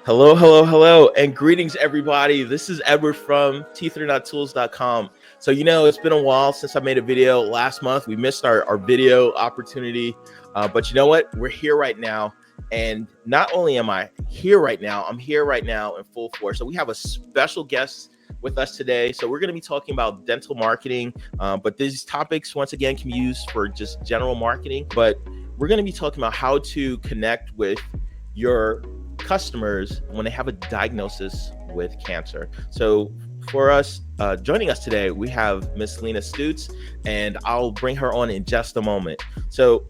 Hello, hello, hello, and greetings, everybody. This is Edward from t3.tools.com. So, it's been a while since I made a video. Last month, we missed our video opportunity. But you know what? We're here right now. And not only am I here right now, I'm here right now in full force. So we have a special guest with us today. So we're going to be talking about dental marketing. But these topics, once again, can be used for just general marketing. But we're going to be talking about how to connect with your customers when they have a diagnosis with cancer. So for us, joining us today, we have Miss Lena Stutz, and I'll bring her on in just a moment. So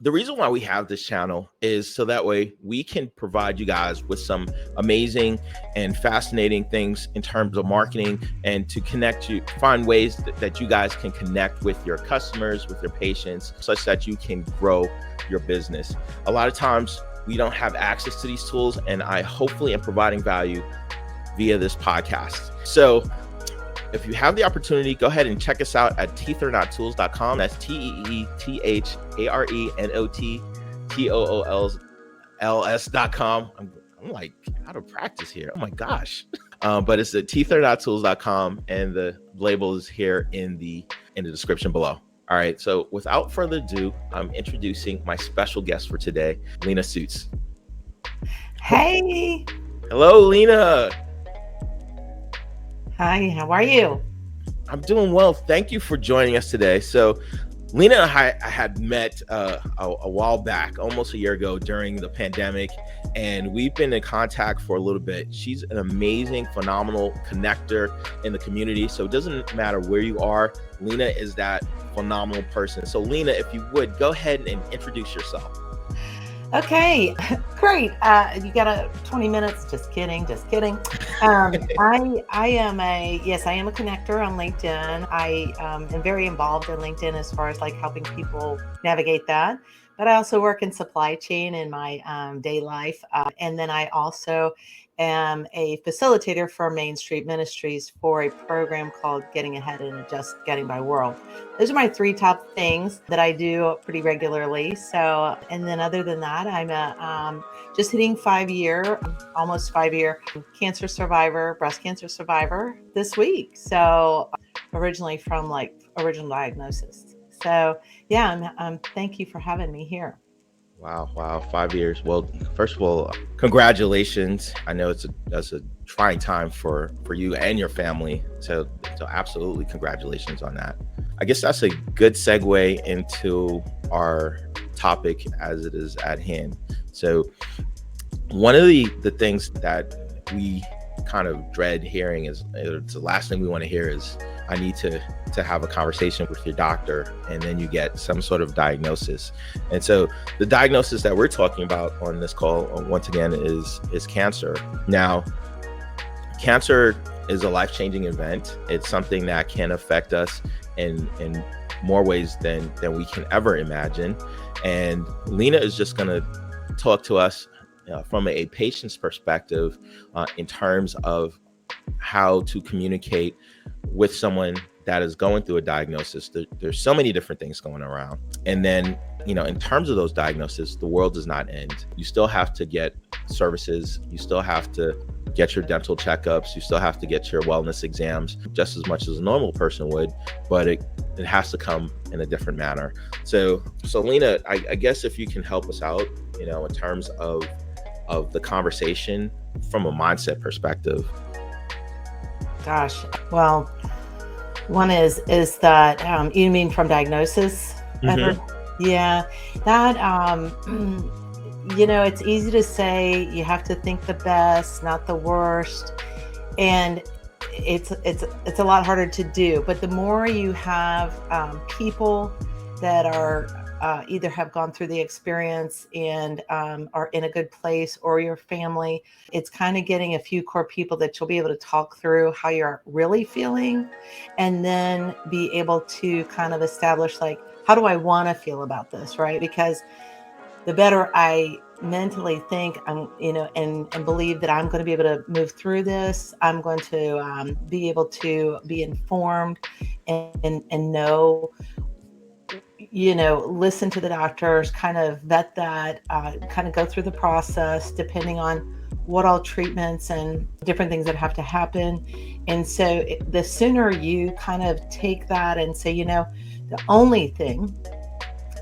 the reason why we have this channel is so that way we can provide you guys with some amazing and fascinating things in terms of marketing, and to connect you, find ways that you guys can connect with your customers, with your patients, such that you can grow your business. A lot of times we don't have access to these tools, and I hopefully am providing value via this podcast. So if you have the opportunity, go ahead and check us out at teetharenot.tools.com. That's teetharenotTools.com. I'm like out of practice here. Oh my gosh. But it's at teetharenot.tools.com, and the label is here in the description below. All right. So without further ado, I'm introducing my special guest for today, Lena Stutz. Hey. Hello, Lena. Hi, how are you? I'm doing well. Thank you for joining us today. So Lena and I had met a while back, almost a year ago during the pandemic, and we've been in contact for a little bit. She's an amazing, phenomenal connector in the community. So it doesn't matter where you are, Lena is that phenomenal person. So Lena, if you would, go ahead and introduce yourself. Okay, great. You got 20 minutes. Just kidding. I am a connector on LinkedIn. I am very involved in LinkedIn as far as like helping people navigate that. But I also work in supply chain in my day life. And then I also am a facilitator for Main Street Ministries for a program called Getting Ahead and Just Getting by World. Those are my three top things that I do pretty regularly. So, and then other than that, I'm a just hitting almost 5 year breast cancer survivor this week. So originally from original diagnosis. So yeah, thank you for having me here. Wow. 5 years. Well, first of all, congratulations. I know that's a trying time for you and your family. So absolutely congratulations on that. I guess that's a good segue into our topic as it is at hand. So one of the things that we kind of dread hearing is, it's the last thing we want to hear is, I need to have a conversation with your doctor, and then you get some sort of diagnosis. And so the diagnosis that we're talking about on this call, once again, is cancer. Now, cancer is a life-changing event. It's something that can affect us in more ways than we can ever imagine. And Lena is just going to talk to us from a patient's perspective in terms of how to communicate with someone that is going through a diagnosis. There's so many different things going around. And then, in terms of those diagnoses, the world does not end. You still have to get services. You still have to get your dental checkups. You still have to get your wellness exams just as much as a normal person would, but it has to come in a different manner. So Lena, I guess if you can help us out, in terms of the conversation from a mindset perspective. Gosh, well, one is that you mean from diagnosis? Mm-hmm. Yeah, that it's easy to say you have to think the best, not the worst, and it's a lot harder to do. But the more you have people that are either have gone through the experience and are in a good place, or your family, it's kind of getting a few core people that you'll be able to talk through how you're really feeling, and then be able to kind of establish, like, how do I want to feel about this, right? Because the better I mentally think I'm, and believe that I'm going to be able to move through this, I'm going to be able to be informed and know, listen to the doctors, kind of vet that, kind of go through the process depending on what all treatments and different things that have to happen. And so the sooner you kind of take that and say, the only thing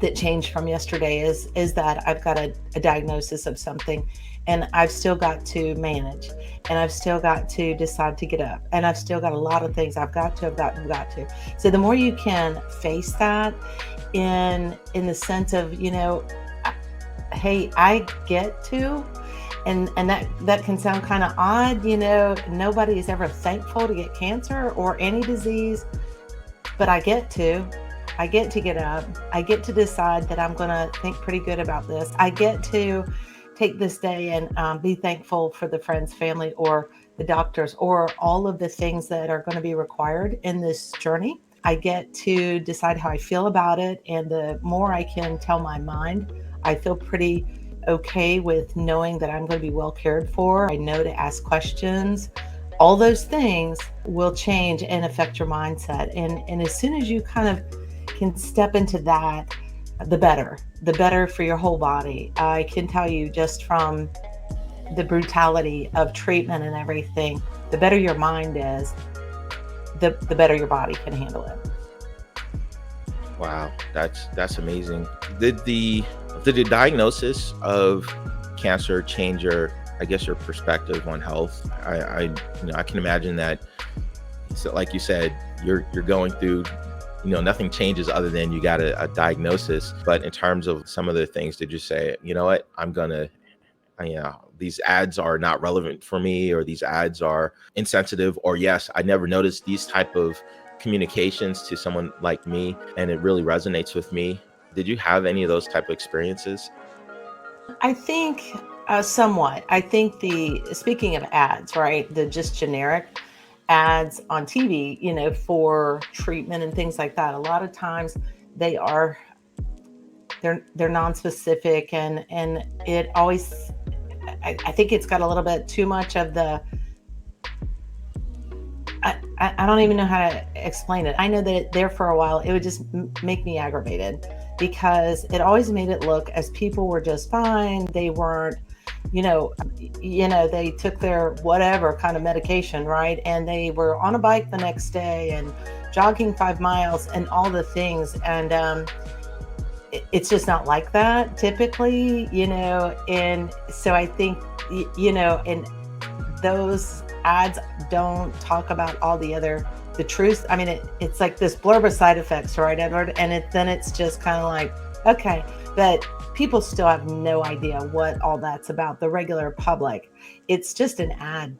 that changed from yesterday is that I've got a diagnosis of something, and I've still got to manage, and I've still got to decide to get up, and I've still got a lot of things I've got to. So the more you can face that in the sense of, hey, I get to, and that can sound kind of odd, nobody is ever thankful to get cancer or any disease, but I get to get up. I get to decide that I'm going to think pretty good about this. I get to take this day and be thankful for the friends, family, or the doctors, or all of the things that are going to be required in this journey. I get to decide how I feel about it. And the more I can tell my mind, I feel pretty okay with knowing that I'm going to be well cared for. I know to ask questions. All those things will change and affect your mindset. And as soon as you kind of can step into that, the better for your whole body. I can tell you, just from the brutality of treatment and everything, the better your mind is, the better your body can handle it. Wow, that's amazing. Did the diagnosis of cancer change your, I guess, your perspective on health? I can imagine that. So like you said, you're going through, nothing changes other than you got a diagnosis. But in terms of some of the things, did you say, you know what, these ads are not relevant for me, or these ads are insensitive, or yes, I never noticed these type of communications to someone like me, and it really resonates with me? Did you have any of those type of experiences? I think somewhat. I think speaking of ads, right? The just generic ads on TV, for treatment and things like that. A lot of times they are they're non-specific, and it always, I think it's got a little bit too much of the, I don't even know how to explain it. I know that there for a while it would just make me aggravated, because it always made it look as people were just fine. They weren't, they took their whatever kind of medication, right? And they were on a bike the next day and jogging 5 miles and all the things. And it's just not like that typically, And so I think, and those ads don't talk about all the truth. I mean, it's like this blurb of side effects, right, Edward? And then it's just kind of like, okay, but people still have no idea what all that's about. The regular public, it's just an ad.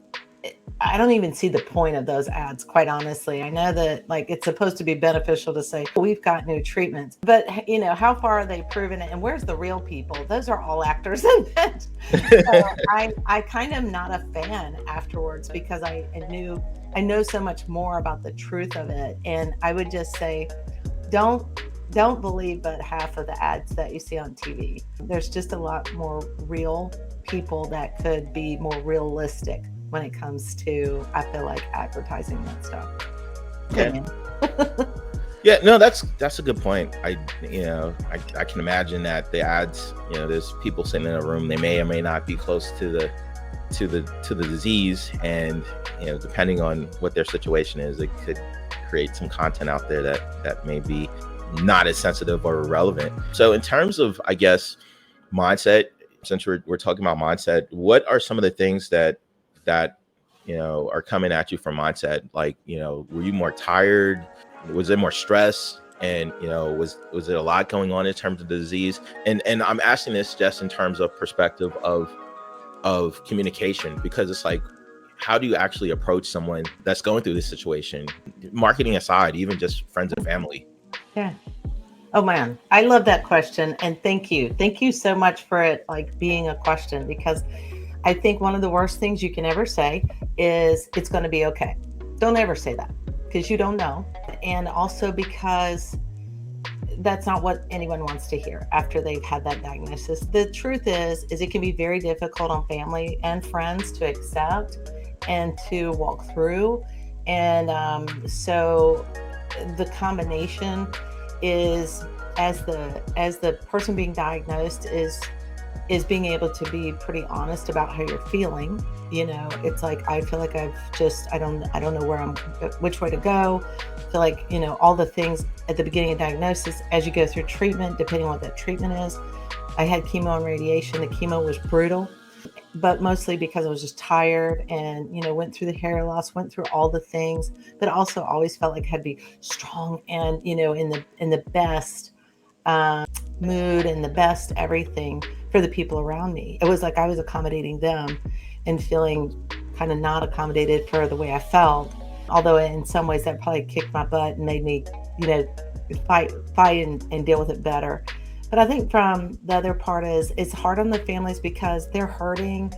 I don't even see the point of those ads, quite honestly. I know that, like, it's supposed to be beneficial to say, we've got new treatments, but how far are they proving it? And where's the real people? Those are all actors in it. So I kind of not a fan afterwards, because I know so much more about the truth of it. And I would just say, don't believe but half of the ads that you see on TV. There's just a lot more real people that could be more realistic when it comes to, I feel like, advertising that stuff. Okay. Yeah, no, that's a good point. I can imagine that the ads, there's people sitting in a room, they may or may not be close to the disease, and depending on what their situation is, it could create some content out there that may be not as sensitive or relevant. So in terms of, I guess, mindset, since we're talking about mindset, what are some of the things that are coming at you from mindset? Like, were you more tired? Was there more stress? And was it a lot going on in terms of the disease? And I'm asking this just in terms of perspective of communication, because it's like, how do you actually approach someone that's going through this situation, marketing aside, even just friends and family? Yeah. Oh man, I love that question. And thank you so much for it, like, being a question, because I think one of the worst things you can ever say is, it's going to be okay. Don't ever say that, because you don't know. And also because that's not what anyone wants to hear after they've had that diagnosis. The truth is it can be very difficult on family and friends to accept and to walk through. And so the combination is, as the person being diagnosed is being able to be pretty honest about how you're feeling. It's like, I feel like I don't know which way to go. I feel like, all the things at the beginning of diagnosis, as you go through treatment, depending on what that treatment is. I had chemo and radiation. The chemo was brutal, but mostly because I was just tired and, went through the hair loss, went through all the things, but also always felt like I had to be strong and, in the best mood and the best everything for the people around me. It was like I was accommodating them and feeling kind of not accommodated for the way I felt. Although in some ways that probably kicked my butt and made me, you know, fight and deal with it better. But I think from the other part is it's hard on the families because they're hurting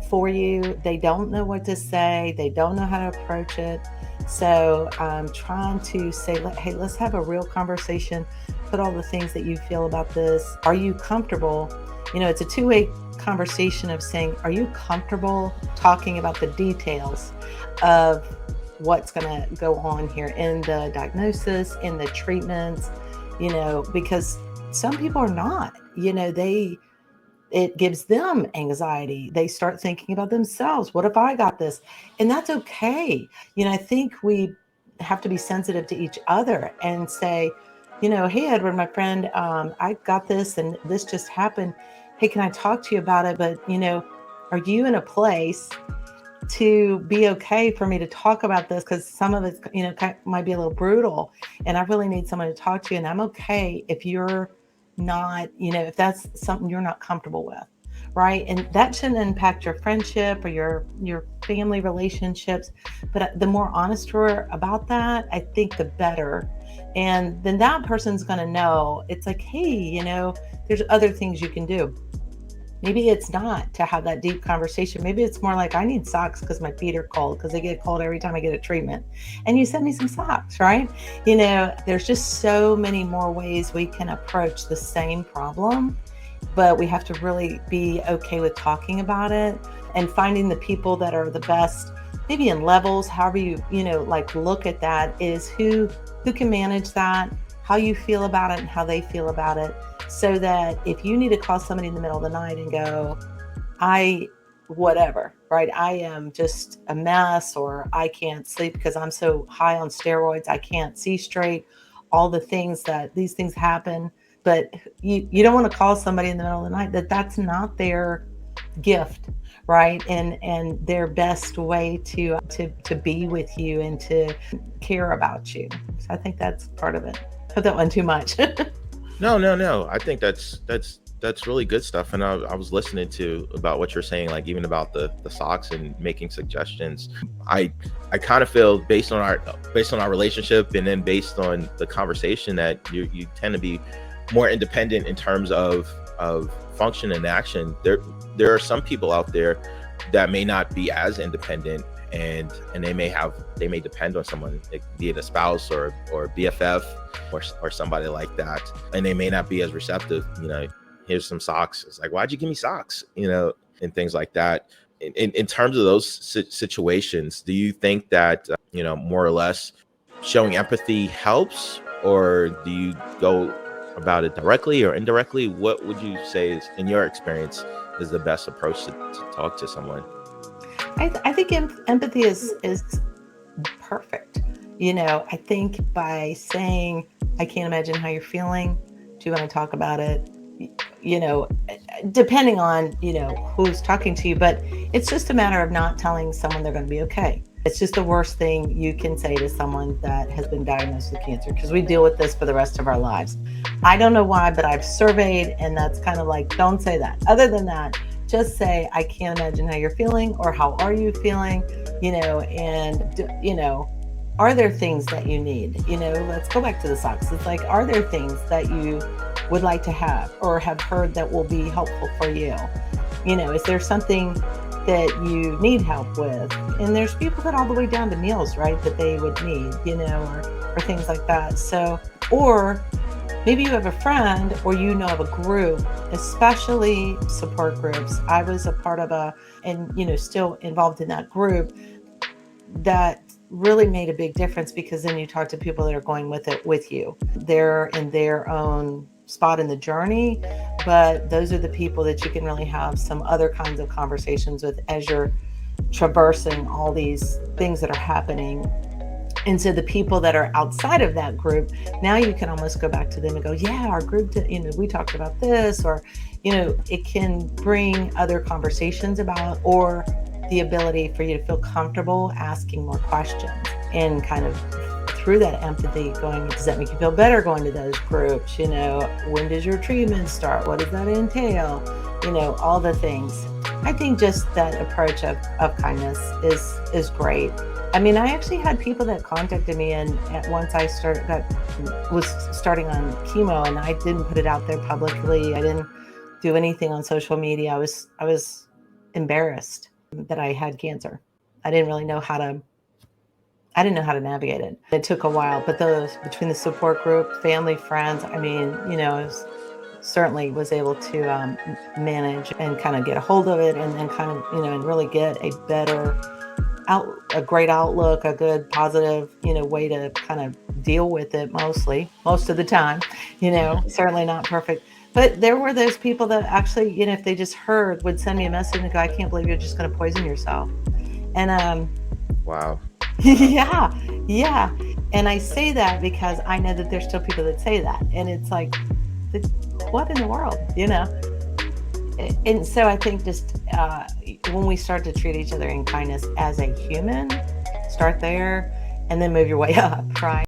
for you. They don't know what to say. They don't know how to approach it. So I'm trying to say, hey, let's have a real conversation. Put all the things that you feel about this. Are you comfortable? It's a two-way conversation of saying, are you comfortable talking about the details of what's going to go on here in the diagnosis, in the treatments, because some people are not, it gives them anxiety. They start thinking about themselves. What if I got this? And that's okay. I think we have to be sensitive to each other and say, hey, Edward, my friend, I got this and this just happened. Hey, can I talk to you about it? But, are you in a place to be okay for me to talk about this? Because some of it, might be a little brutal and I really need someone to talk to. And I'm okay if you're not, if that's something you're not comfortable with. Right. And that shouldn't impact your friendship or your family relationships. But the more honest we're about that, I think the better. And then that person's going to know it's like, hey, there's other things you can do. Maybe it's not to have that deep conversation. Maybe it's more like, I need socks because my feet are cold because they get cold every time I get a treatment. And you send me some socks, right? There's just so many more ways we can approach the same problem, but we have to really be okay with talking about it and finding the people that are the best, maybe in levels, however you, look at that is who can manage that, how you feel about it and how they feel about it. So that if you need to call somebody in the middle of the night and go, whatever, right? I am just a mess, or I can't sleep because I'm so high on steroids. I can't see straight, all the things these things happen, but you don't want to call somebody in the middle of the night that's not their gift, right? And their best way to be with you and to care about you. So I think that's part of it. Hope that wasn't too much. No. I think that's really good stuff. And I was listening to about what you're saying, like even about the socks and making suggestions. I kind of feel based on our relationship and then based on the conversation that you tend to be more independent in terms of function and action. There are some people out there that may not be as independent, and they may depend on someone, be it a spouse or BFF or somebody like that, and they may not be as receptive. Here's some socks. It's like, why'd you give me socks? And things like that. In terms of those situations, do you think that more or less showing empathy helps, or do you go about it directly or indirectly? What would you say is, in your experience, is the best approach to talk to someone? I think empathy is perfect. I think by saying, I can't imagine how you're feeling. Do you want to talk about it? Depending on, who's talking to you, but it's just a matter of not telling someone they're going to be okay. It's just the worst thing you can say to someone that has been diagnosed with cancer, because we deal with this for the rest of our lives. I don't know why, but I've surveyed, and that's kind of like, don't say that. Other than that, just say, I can't imagine how you're feeling, or how are you feeling, and, are there things that you need? Let's go back to the socks. It's like, are there things that you would like to have or have heard that will be helpful for you? Is there something that you need help with? And there's people that all the way down to meals, right, that they would need, or things like that. So, or maybe you have a friend or of a group, especially support groups. I was a part of and still involved in that group that really made a big difference, because then you talk to people that are going with it with you. They're in their own spot in the journey, but those are the people that you can really have some other kinds of conversations with as you're traversing all these things that are happening. And so the people that are outside of that group, now you can almost go back to them and go, yeah, our group did, we talked about this, or, it can bring other conversations about, or the ability for you to feel comfortable asking more questions, and kind of through that empathy going, does that make you feel better going to those groups? When does your treatment start? What does that entail? All the things. I think just that approach of kindness is great. I mean, I actually had people that contacted me, and once I was starting on chemo, and I didn't put it out there publicly. I didn't do anything on social media. I was embarrassed that I had cancer. I didn't really know how to. I didn't know how to navigate it. It took a while, but those between the support group, family, friends, I mean, certainly was able to manage and kind of get a hold of it, and then kind of, and really get a great outlook, a good positive, way to kind of deal with it, most of the time, certainly not perfect. But there were those people that actually, if they just heard, would send me a message and go, I can't believe you're just going to poison yourself. And Wow. yeah, yeah. And I say that because I know that there's still people that say that. And it's like, what in the world, And so I think just when we start to treat each other in kindness as a human, start there and then move your way up, right?